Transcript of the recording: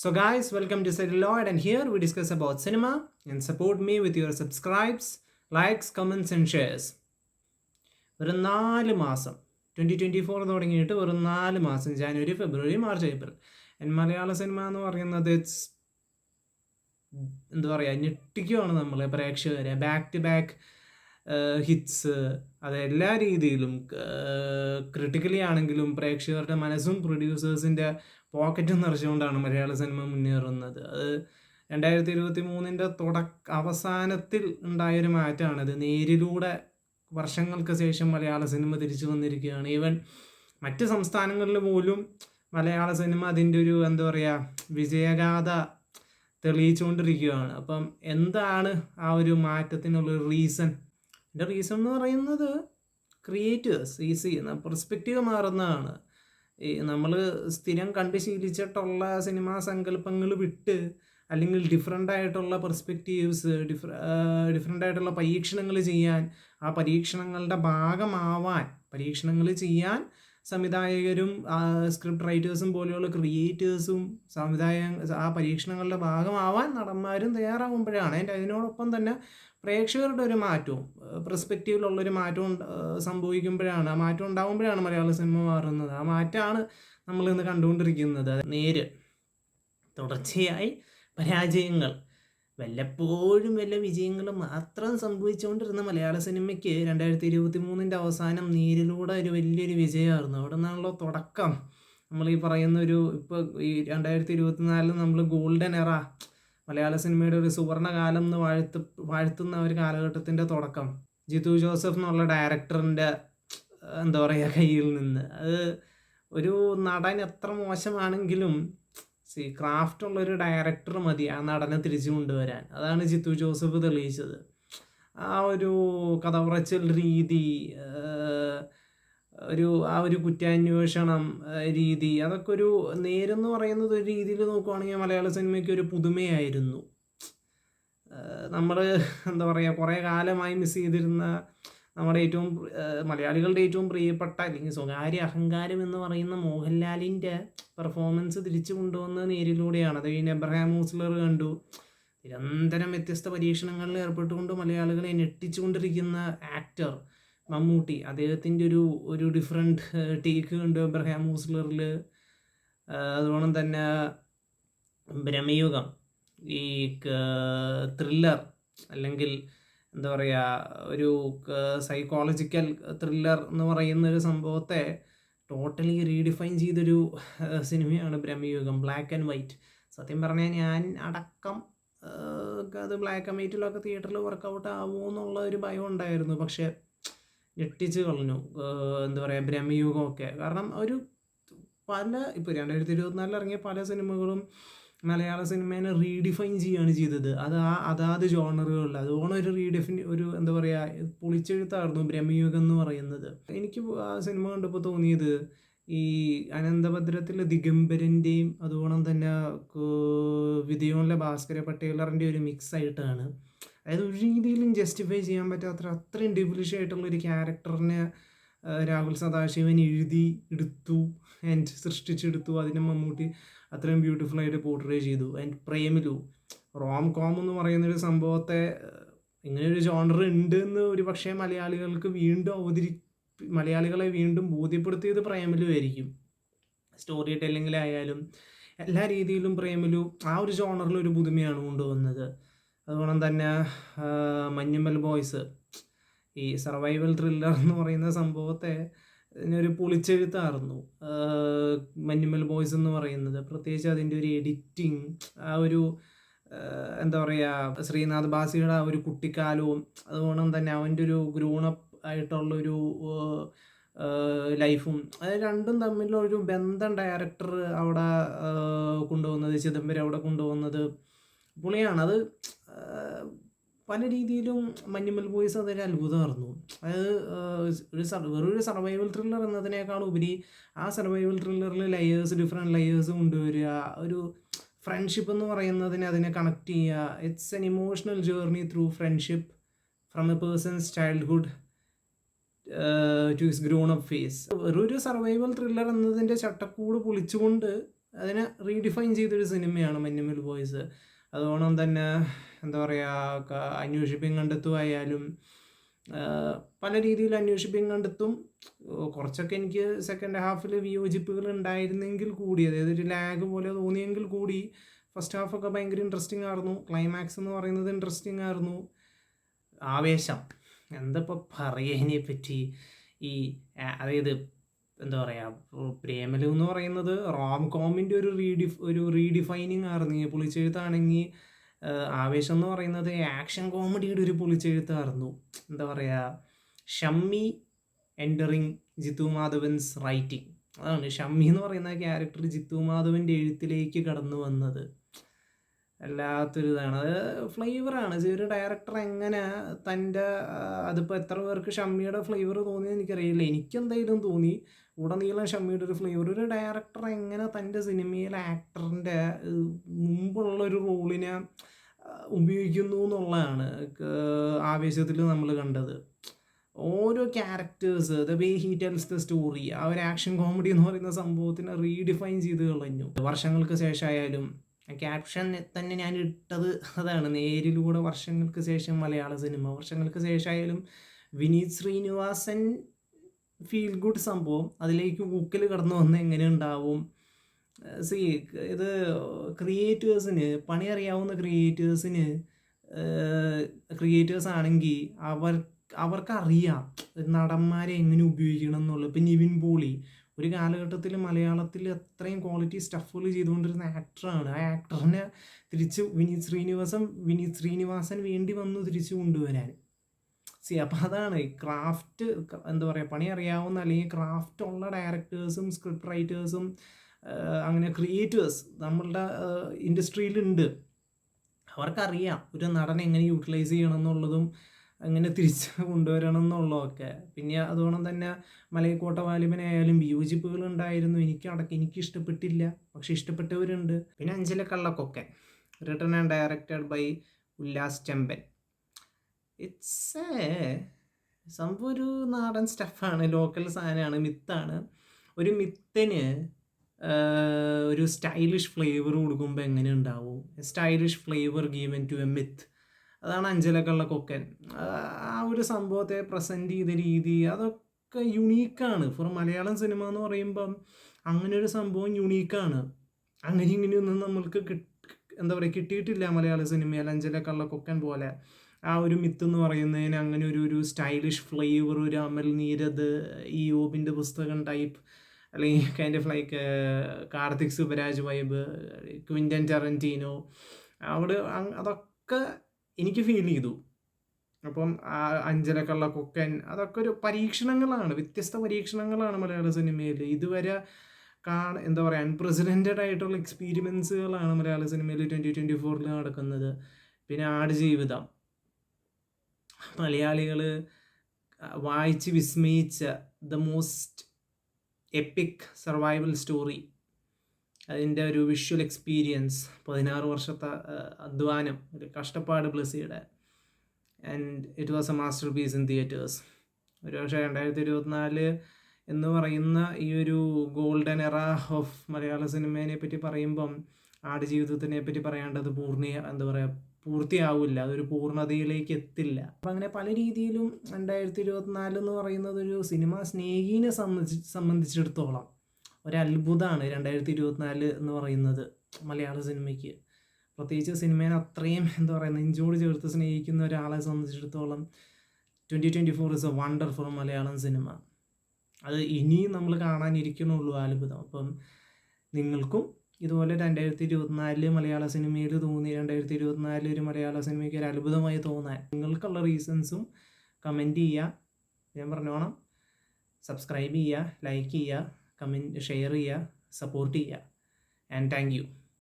So guys, welcome to Celluloid, and here we discuss about cinema and support me with your subscribes, likes, comments and shares. വെറും 4 മാസം 2024 തുടങ്ങിയിട്ട് വെറും 4 മാസം ജാനുവരി, ഫെബ്രുവരി, March, April. മലയാള cinema എന്ന് പറയുന്നത് എന്താ പറയുക, ഞെട്ടിക്കുകയാണ് നമ്മളെ പ്രേക്ഷകരെ. ബാക്ക് ടു ബാക്ക് ഹിറ്റ്സ്, അത് എല്ലാ രീതിയിലും ക്രിട്ടിക്കലി ആണെങ്കിലും പ്രേക്ഷകരുടെ മനസ്സും പ്രൊഡ്യൂസേഴ്സിൻ്റെ പോക്കറ്റും നിറച്ചുകൊണ്ടാണ് മലയാള സിനിമ മുന്നേറുന്നത്. അത് 2023 അവസാനത്തിൽ ഉണ്ടായൊരു മാറ്റമാണത്. നേരിലൂടെ വർഷങ്ങൾക്ക് ശേഷം മലയാള സിനിമ തിരിച്ചു വന്നിരിക്കുകയാണ്. ഈവൻ മറ്റ് സംസ്ഥാനങ്ങളിൽ പോലും മലയാള സിനിമ അതിൻ്റെ ഒരു എന്താ പറയുക വിജയഗാഥ തെളിയിച്ചുകൊണ്ടിരിക്കുകയാണ്. അപ്പം എന്താണ് ആ ഒരു മാറ്റത്തിനുള്ളൊരു റീസൺ? എൻ്റെ റീസൺ എന്ന് പറയുന്നത് ക്രിയേറ്റേഴ്സ് പെർസ്പെക്റ്റീവ് മാറുന്നതാണ്. നമ്മൾ സ്ഥിരം കണ്ട് ശീലിച്ചിട്ടുള്ള സിനിമാ സങ്കല്പങ്ങൾ വിട്ട്, അല്ലെങ്കിൽ ഡിഫറെൻ്റ് ആയിട്ടുള്ള പെർസ്പെക്റ്റീവ്സ്, ഡിഫറെൻ്റ് ആയിട്ടുള്ള പരീക്ഷണങ്ങൾ ചെയ്യാൻ, ആ പരീക്ഷണങ്ങളുടെ ഭാഗമാവാൻ, പരീക്ഷണങ്ങൾ ചെയ്യാൻ സംവിധായകരും സ്ക്രിപ്റ്റ് റൈറ്റേഴ്സും പോലെയുള്ള ക്രിയേറ്റേഴ്സും ആ പരീക്ഷണങ്ങളുടെ ഭാഗമാവാൻ നടന്മാരും തയ്യാറാകുമ്പോഴാണ്. അതിനോടൊപ്പം തന്നെ പ്രേക്ഷകരുടെ ഒരു മാറ്റവും പെർസ്പെക്റ്റീവിലുള്ളൊരു മാറ്റവും സംഭവിക്കുമ്പോഴാണ്, ആ മാറ്റം ഉണ്ടാകുമ്പോഴാണ് മലയാള സിനിമ മാറുന്നത്. ആ മാറ്റമാണ് നമ്മളിന്ന് കണ്ടുകൊണ്ടിരിക്കുന്നത്. തുടർച്ചയായി പരാജയങ്ങൾ, വല്ലപ്പോഴും വല്ല വിജയങ്ങൾ മാത്രം സംഭവിച്ചുകൊണ്ടിരുന്ന മലയാള സിനിമയ്ക്ക് 2023 അവസാനം നേരിലൂടെ ഒരു വലിയൊരു വിജയമായിരുന്നു. അവിടെ നിന്നാണല്ലോ തുടക്കം. നമ്മൾ ഈ പറയുന്നൊരു ഇപ്പോൾ ഈ 2024 നമ്മൾ ഗോൾഡൻ എറ, മലയാള സിനിമയുടെ ഒരു സുവർണകാലം എന്ന് വാഴ്ത്തുന്ന ഒരു കാലഘട്ടത്തിൻ്റെ തുടക്കം ജിത്തു ജോസഫ് എന്നുള്ള ഡയറക്ടറിൻ്റെ എന്താ പറയുക കയ്യിൽ നിന്ന്. അത് ഒരു നടൻ എത്ര മോശമാണെങ്കിലും ക്രാഫ്റ്റ് ഉള്ളൊരു ഡയറക്ടർ മതി ആ നടനെ തിരിച്ചു കൊണ്ടുവരാൻ. അതാണ് ജിത്തു ജോസഫ് തെളിയിച്ചത്. ആ ഒരു കഥ പറച്ചിൽ രീതി, ആ ഒരു കുറ്റാന്വേഷണം രീതി, അതൊക്കെ ഒരു നേരെന്ന് പറയുന്നത് ഒരു രീതിയിൽ നോക്കുവാണെങ്കിൽ മലയാള സിനിമയ്ക്ക് ഒരു പുതുമയായിരുന്നു. നമ്മൾ എന്താ പറയുക, കുറേ കാലമായി മിസ് ചെയ്തിരുന്ന നമ്മുടെ മലയാളികളുടെ ഏറ്റവും പ്രിയപ്പെട്ട, അല്ലെങ്കിൽ സ്വകാര്യ അഹങ്കാരം എന്ന് പറയുന്ന മോഹൻലാലിൻ്റെ പെർഫോമൻസ് തിരിച്ചു കൊണ്ടുവന്നത് നേരിലൂടെയാണ്. അത് കഴിഞ്ഞ് എബ്രഹാം ഹൂസ്ലർ കണ്ടു. നിരന്തരം വ്യത്യസ്ത പരീക്ഷണങ്ങളിൽ ഏർപ്പെട്ടുകൊണ്ട് മലയാളികളെ ഞെട്ടിച്ചുകൊണ്ടിരിക്കുന്ന ആക്ടർ മമ്മൂട്ടി, അദ്ദേഹത്തിൻ്റെ ഒരു ഡിഫറെൻറ്റ് ടേക്ക് കണ്ടു എബ്രഹാം ഹൂസ്ലറിൽ. അതുപോലെ തന്നെ ബ്രഹ്മയുഗം, ഈ ത്രില്ലർ, അല്ലെങ്കിൽ എന്താ പറയുക ഒരു സൈക്കോളജിക്കൽ ത്രില്ലർ എന്ന് പറയുന്നൊരു സംഭവത്തെ ടോട്ടലി റീഡിഫൈൻ ചെയ്തൊരു സിനിമയാണ് ബ്രഹ്മയുഗം. Black and white. സത്യം പറഞ്ഞാൽ ഞാൻ അടക്കം അത് ബ്ലാക്ക് ആൻഡ് വൈറ്റിലൊക്കെ തിയേറ്ററിൽ വർക്കൗട്ട് ആവുമോ എന്നുള്ള ഒരു ഭയം ഉണ്ടായിരുന്നു. പക്ഷേ ഞെട്ടിച്ച് കളഞ്ഞു എന്താ പറയുക ബ്രഹ്മയുഗമൊക്കെ. കാരണം ഇപ്പോൾ 2024 ഇറങ്ങിയ പല സിനിമകളും മലയാള സിനിമേനെ റീഡിഫൈൻ ചെയ്യുകയാണ് ചെയ്തത്. അതാത് ജോണറുകളിൽ അതുകൊണ്ട് ഒരു എന്താ പറയുക പൊളിച്ചെഴുത്തായിരുന്നു ബ്രഹ്മയുഗം എന്ന് പറയുന്നത്. എനിക്ക് ആ സിനിമ കണ്ടപ്പോൾ തോന്നിയത് ഈ അനന്തഭദ്രത്തിലെ ദിഗംബരൻ്റെയും അതുപോലെ തന്നെ വിധിയോണിലെ ഭാസ്കര പട്ടേലറിൻ്റെ ഒരു മിക്സ് ആയിട്ടാണ്. അതായത് ഒരു രീതിയിലും ജസ്റ്റിഫൈ ചെയ്യാൻ പറ്റാത്ത അത്രയും ഡെവിലിഷ് ആയിട്ടുള്ളൊരു ക്യാരക്ടറിനെ രാഹുൽ സദാശിവൻ എടുത്തു ആൻഡ് സൃഷ്ടിച്ചെടുത്തു. അതിനെ മമ്മൂട്ടി അത്രയും ബ്യൂട്ടിഫുള്ളായിട്ട് പോർട്രേ ചെയ്തു. ആൻഡ് പ്രേമലു, റോം കോം എന്ന് പറയുന്നൊരു സംഭവത്തെ ഇങ്ങനെയൊരു ജോണർ ഉണ്ട് എന്ന് ഒരു പക്ഷേ മലയാളികളെ വീണ്ടും ബോധ്യപ്പെടുത്തിയത് പ്രേമലു ആയിരിക്കും. സ്റ്റോറി ടെല്ലിങ്ങിലായാലും എല്ലാ രീതിയിലും പ്രേമലു ആ ഒരു ജോണറിൽ ഒരു പുതുമയാണ് കൊണ്ടുവന്നത്. അതുപോലെ തന്നെ മഞ്ഞുമ്മൽ ബോയ്സ്, ഈ സർവൈവൽ ത്രില്ലർ എന്ന് പറയുന്ന സംഭവത്തെ ഇതിനൊരു പൊളിച്ചെഴുത്തായിരുന്നു മഞ്ഞുമ്മൽ ബോയ്സ് എന്ന് പറയുന്നത്. പ്രത്യേകിച്ച് അതിൻ്റെ ഒരു എഡിറ്റിങ്, ആ ഒരു എന്താ പറയുക ശ്രീനാഥ് ബാസിയുടെ ആ ഒരു കുട്ടിക്കാലവും അതുപോലെ തന്നെ അവൻ്റെ ഒരു ഗ്രൂണപ്പ് ആയിട്ടുള്ളൊരു ലൈഫും, അത് രണ്ടും തമ്മിലൊരു ബന്ധം ഡയറക്ടർ അവിടെ കൊണ്ടുപോകുന്നത്, ചിദംബരം അവിടെ കൊണ്ടുപോകുന്നത് പുള്ളിയാണ്. അത് പല രീതിയിലും മഞ്ഞുമ്മൽ ബോയ്സ് അതൊരു അത്ഭുതമായിരുന്നു. അതായത് വെറൊരു സർവൈവൽ ത്രില്ലർ എന്നതിനേക്കാൾ ഉപരി ആ സർവൈവൽ ത്രില്ലറിൽ ഡിഫറെൻറ്റ് ലെയേഴ്സ് കൊണ്ടുവരിക, ഒരു ഫ്രണ്ട്ഷിപ്പ് എന്ന് പറയുന്നതിനെ അതിനെ കണക്ട് ചെയ്യുക. It's an emotional journey through friendship from a person's childhood to his grown up phase. വെറൊരു സർവൈവൽ ത്രില്ലർ എന്നതിൻ്റെ ചട്ടക്കൂട് പൊളിച്ചുകൊണ്ട് അതിനെ റീഡിഫൈൻ ചെയ്തൊരു സിനിമയാണ് മഞ്ഞുമൽ ബോയ്സ്. അതുകൊണ്ട് തന്നെ എന്താ പറയുക, അന്വേഷിപ്പിൻ കണ്ടെത്തുമായാലും പല രീതിയിൽ അന്വേഷിപ്പിൻ കണ്ടെത്തും. കുറച്ചൊക്കെ എനിക്ക് സെക്കൻഡ് ഹാഫിൽ വിയോജിപ്പുകൾ ഉണ്ടായിരുന്നെങ്കിൽ കൂടി, അതായത് ഒരു ലാഗ് പോലെ തോന്നിയെങ്കിൽ കൂടി ഫസ്റ്റ് ഹാഫൊക്കെ ഭയങ്കര ഇൻട്രസ്റ്റിംഗ് ആയിരുന്നു. ക്ലൈമാക്സ് എന്ന് പറയുന്നത് ഇൻട്രസ്റ്റിംഗ് ആയിരുന്നു. ആവേശം എന്തപ്പോൾ പറയുക ഇതിനെപ്പറ്റി. ഈ അതായത് എന്താ പറയുക, പ്രേമലു എന്ന് പറയുന്നത് റോം കോമിൻ്റെ ഒരു റീഡിഫൈനിങ് ആയിരുന്നു. ഈ പൊളിച്ചെഴുത്താണെങ്കിൽ ആവേശം എന്ന് പറയുന്നത് ആക്ഷൻ കോമഡിയുടെ ഒരു പൊളിച്ചെഴുത്തായിരുന്നു. എന്താ പറയുക, ഷമ്മി എൻ്ററിങ് ജിത്തു മാധവൻസ് റൈറ്റിംഗ്. അതാണ് ഷമ്മി എന്ന് പറയുന്ന ക്യാരക്ടർ ജിത്തു മാധവൻ്റെ എഴുത്തിലേക്ക് കടന്നു വന്നത്. വല്ലാത്തൊരു ഇതാണ്. അത് ഫ്ലേവറാണ്. ഒരു ഡയറക്ടർ എങ്ങനെ തൻ്റെ അതിപ്പോൾ എത്ര പേർക്ക് ഷമ്മിയുടെ ഫ്ലേവർ തോന്നിയെന്ന് എനിക്കറിയില്ല, എനിക്കെന്തായാലും തോന്നി ഉടനീളം ഷമ്മിയുടെ ഒരു ഫ്ലേവർ. ഒരു ഡയറക്ടർ എങ്ങനെ തൻ്റെ സിനിമയിലെ ആക്ടറിൻ്റെ മുമ്പുള്ളൊരു റോളിനെ ഉപയോഗിക്കുന്നു എന്നുള്ളതാണ് ആവേശത്തിൽ നമ്മൾ കണ്ടത്. ഓരോ characters, the way he tells the story, ആ ഒരു ആക്ഷൻ കോമഡി എന്ന് പറയുന്ന സംഭവത്തിനെ റീഡിഫൈൻ ചെയ്ത് കളഞ്ഞു. വർഷങ്ങൾക്ക് ശേഷമായാലും ക്യാപ്ഷൻ തന്നെ ഞാൻ ഇട്ടത് അതാണ്, നേരിലൂടെ വർഷങ്ങൾക്ക് ശേഷം മലയാള സിനിമ. വർഷങ്ങൾക്ക് ശേഷമായാലും വിനീത് ശ്രീനിവാസൻ ഫീൽ ഗുഡ് സംഭവം അതിലേക്ക് ഊക്കൽ കടന്നു വന്ന് എങ്ങനെ ഉണ്ടാവും. ഇത് ക്രിയേറ്റേഴ്സിന്, പണി അറിയാവുന്ന ക്രിയേറ്റേഴ്സ് ആണെങ്കിൽ അവർക്കറിയാം നടന്മാരെ എങ്ങനെ ഉപയോഗിക്കണം എന്നുള്ളത്. ഇപ്പം നിവിൻ പോളി ഒരു കാലഘട്ടത്തിൽ മലയാളത്തിൽ അത്രയും ക്വാളിറ്റി സ്റ്റഫുകൾ ചെയ്തുകൊണ്ടിരുന്ന ആക്ടറാണ്. ആ ആക്ടറിനെ തിരിച്ച് വിനീത് ശ്രീനിവാസൻ വേണ്ടി വന്നു തിരിച്ചു കൊണ്ടുവരാൻ. അപ്പം അതാണ് ക്രാഫ്റ്റ്, എന്താ പറയുക, പണി അറിയാവുന്ന അല്ലെങ്കിൽ ക്രാഫ്റ്റ് ഉള്ള ഡയറക്ടേഴ്സും സ്ക്രിപ്റ്റ് റൈറ്റേഴ്സും അങ്ങനെ ക്രിയേറ്റേഴ്സ് നമ്മളുടെ ഇൻഡസ്ട്രിയിലുണ്ട്. അവർക്കറിയാം ഒരു നടനെ എങ്ങനെ യൂട്ടിലൈസ് ചെയ്യണം എന്നുള്ളതും അങ്ങനെ തിരിച്ച് കൊണ്ടുവരണം എന്നുള്ളതൊക്കെ. പിന്നെ അതുകൊണ്ട് തന്നെ മലയക്കോട്ട വാലിബനായാലും വിയോജിപ്പുകൾ ഉണ്ടായിരുന്നു. എനിക്ക് ഇഷ്ടപ്പെട്ടില്ല, പക്ഷെ ഇഷ്ടപ്പെട്ടവരുണ്ട്. പിന്നെ Anchakkallakokkan, written and directed by Ullas Chemban. It's സംഭവം ഒരു നാടൻ സ്റ്റഫാണ്, ലോക്കൽ സാധനമാണ്, മിത്താണ്. ഒരു മിത്തിന് ഒരു സ്റ്റൈലിഷ് ഫ്ലേവർ കൊടുക്കുമ്പോൾ എങ്ങനെ ഉണ്ടാവും? Stylish flavour given to a myth. അതാണ് അഞ്ചല കള്ളക്കൊക്കൻ. ആ ഒരു സംഭവത്തെ പ്രസൻറ്റ് ചെയ്ത രീതി അതൊക്കെ യുണീക്കാണ്. ഫോർ മലയാളം സിനിമ എന്ന് പറയുമ്പം അങ്ങനെ ഒരു സംഭവം യുണീക്കാണ്. അങ്ങനെ ഇങ്ങനെയൊന്നും നമ്മൾക്ക് എന്താ പറയുക കിട്ടിയിട്ടില്ല മലയാള സിനിമയിൽ. അഞ്ചല കള്ളക്കൊക്കൻ പോലെ ആ ഒരു മിത്ത് എന്ന് പറയുന്നതിന് അങ്ങനെ ഒരു സ്റ്റൈലിഷ് ഫ്ലേവർ, ഒരു അമൽ നീരദ്, ഈ യോബിൻ്റെ പുസ്തകം ടൈപ്പ്, അല്ലെങ്കിൽ kind of like Karthik Subbaraj vibe, Quentin Tarantino, അവിടെ അതൊക്കെ എനിക്ക് ഫീൽ ചെയ്തു. അപ്പം ആ അഞ്ചല കള്ളക്കൊക്കൻ അതൊക്കെ ഒരു പരീക്ഷണങ്ങളാണ്, വ്യത്യസ്ത പരീക്ഷണങ്ങളാണ് മലയാള സിനിമയിൽ. ഇതുവരെ എന്താ പറയുക, അൺപ്രസിഡൻറ്റഡ് ആയിട്ടുള്ള എക്സ്പീരിമെൻസുകളാണ് മലയാള സിനിമയിൽ 2024 നടക്കുന്നത്. പിന്നെ ആടുജീവിതം, മലയാളികൾ വായിച്ച് വിസ്മയിച്ച the most epic survival story. അതിൻ്റെ ഒരു വിഷ്വൽ എക്സ്പീരിയൻസ്, 16 വർഷത്തെ അധ്വാനം, ഒരു കഷ്ടപ്പാട് ബ്ലസ്സിയുടെ. And it was a masterpiece in theatres. ഒരു പക്ഷേ 2024 എന്ന് പറയുന്ന ഈ ഒരു ഗോൾഡൻ എറ ഓഫ് മലയാള സിനിമയെ പറ്റി പറയുമ്പം ആടുജീവിതത്തിനെ പറ്റി പറയാണ്ടത് പൂർത്തിയാവില്ല, അതൊരു പൂർണ്ണതയിലേക്ക് എത്തില്ല. അപ്പം അങ്ങനെ പല രീതിയിലും 2024 എന്ന് പറയുന്നത് ഒരു സിനിമ സ്നേഹിനെ സംബന്ധിച്ചിടത്തോളം ഒരത്ഭുതമാണ് 2024 എന്ന് പറയുന്നത് മലയാള സിനിമയ്ക്ക്. പ്രത്യേകിച്ച് സിനിമേനെ അത്രയും എന്താ പറയുക നെഞ്ചോട് ചേർത്ത് സ്നേഹിക്കുന്ന ഒരാളെ സംബന്ധിച്ചിടത്തോളം 2024 is a wonder for Malayalam cinema. അത് ഇനിയും നമ്മൾ കാണാനിരിക്കണുള്ളൂ അത്ഭുതം. അപ്പം നിങ്ങൾക്കും ഇതുപോലെ 2024 മലയാള സിനിമയിൽ തോന്നി 2024 ഒരു മലയാള സിനിമയ്ക്ക് ഒരു അത്ഭുതമായി തോന്നാൻ നിങ്ങൾക്കുള്ള റീസൺസും കമൻറ്റ് ചെയ്യുക. ഞാൻ പറഞ്ഞോണം, സബ്സ്ക്രൈബ് ചെയ്യുക, ലൈക്ക് ചെയ്യുക, കമൻറ്റ് ഷെയർ ചെയ്യുക, സപ്പോർട്ട് ചെയ്യുക. And thank you.